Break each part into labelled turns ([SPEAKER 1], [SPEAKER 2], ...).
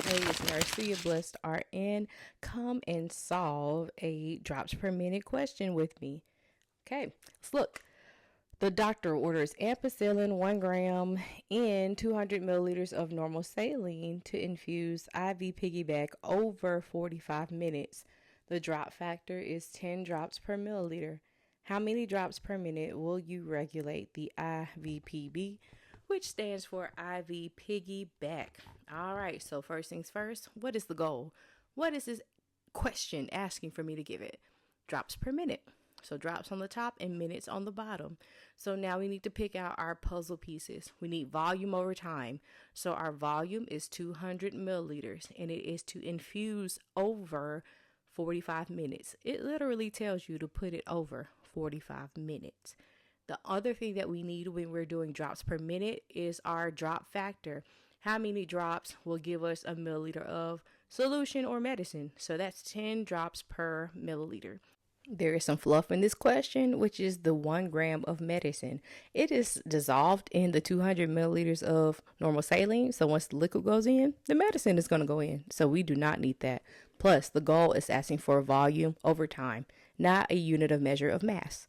[SPEAKER 1] Hey, it's Nursery of Blessed RN. Come and solve a drops per minute question with me. Okay, let's look. The doctor orders ampicillin 1 gram in 200 milliliters of normal saline to infuse IV piggyback over 45 minutes. The drop factor is 10 drops per milliliter. How many drops per minute will you regulate the IVPB, which stands for IV piggyback? All right, so first things first, what is the goal? What is this question asking for me to give it? Drops per minute. So drops on the top and minutes on the bottom. So now we need to pick out our puzzle pieces. We need volume over time. So our volume is 200 milliliters and it is to infuse over 45 minutes. It literally tells you to put it over 45 minutes. The other thing that we need when we're doing drops per minute is our drop factor. How many drops will give us a milliliter of solution or medicine? So that's 10 drops per milliliter. There is some fluff in this question, which is the 1 gram of medicine. It is dissolved in the 200 milliliters of normal saline. So once the liquid goes in, the medicine is going to go in. So we do not need that. Plus, the goal is asking for volume over time, not a unit of measure of mass.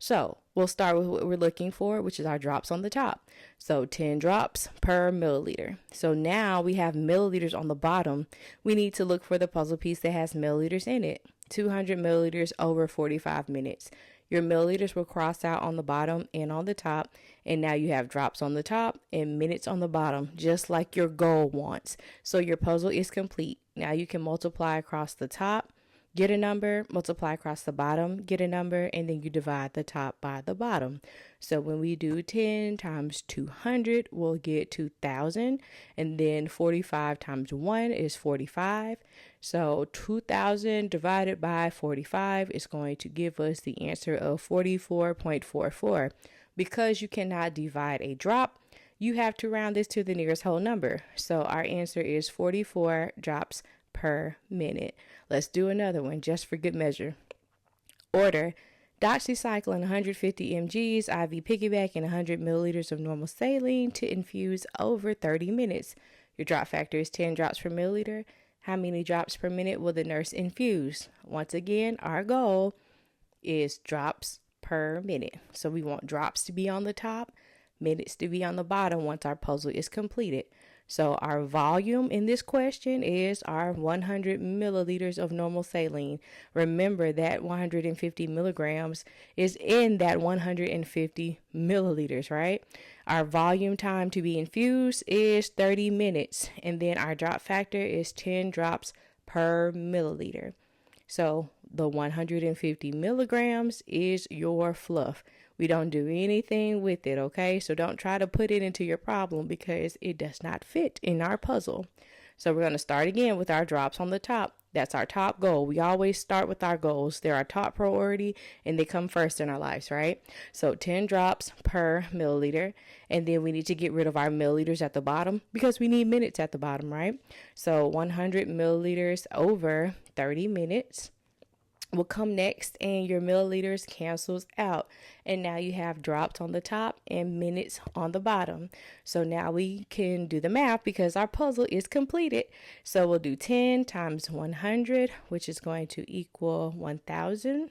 [SPEAKER 1] So we'll start with what we're looking for, which is our drops on the top. So 10 drops per milliliter. So now we have milliliters on the bottom. We need to look for the puzzle piece that has milliliters in it. 200 milliliters over 45 minutes. Your milliliters will cross out on the bottom and on the top. And now you have drops on the top and minutes on the bottom, just like your goal wants. So your puzzle is complete. Now you can multiply across the top, get a number, multiply across the bottom, get a number, and then you divide the top by the bottom. So when we do 10 times 200, we'll get 2,000. And then 45 times 1 is 45. So 2,000 divided by 45 is going to give us the answer of 44.44. Because you cannot divide a drop, you have to round this to the nearest whole number. So our answer is 44 drops per minute. Let's do another one just for good measure. Order doxycycline 150 mg's, IV piggyback, and 100 milliliters of normal saline to infuse over 30 minutes. Your drop factor is 10 drops per milliliter. How many drops per minute will the nurse infuse? Once again, our goal is drops per minute. So we want drops to be on the top, minutes to be on the bottom once our puzzle is completed. So our volume in this question is our 100 milliliters of normal saline. Remember that 150 milligrams is in that 150 milliliters, right? Our volume time to be infused is 30 minutes. And then our drop factor is 10 drops per milliliter. So the 150 milligrams is your fluff. We don't do anything with it, okay? So don't try to put it into your problem because it does not fit in our puzzle. So we're going to start again with our drops on the top. That's our top goal. We always start with our goals. They're our top priority and they come first in our lives, right? So 10 drops per milliliter. And then we need to get rid of our milliliters at the bottom because we need minutes at the bottom, right? So 100 milliliters over 30 minutes will come next, and your milliliters cancels out, and now you have drops on the top and minutes on the bottom. So now we can do the math because our puzzle is completed. So we'll do 10 times 100, which is going to equal 1,000.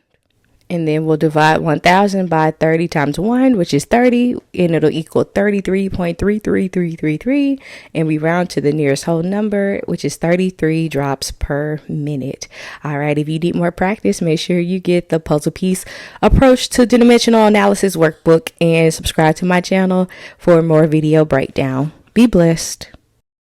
[SPEAKER 1] And then we'll divide 1,000 by 30 times 1, which is 30, and it'll equal 33.33333. And we round to the nearest whole number, which is 33 drops per minute. All right, if you need more practice, make sure you get the puzzle piece approach to the dimensional analysis workbook and subscribe to my channel for more video breakdown. Be blessed.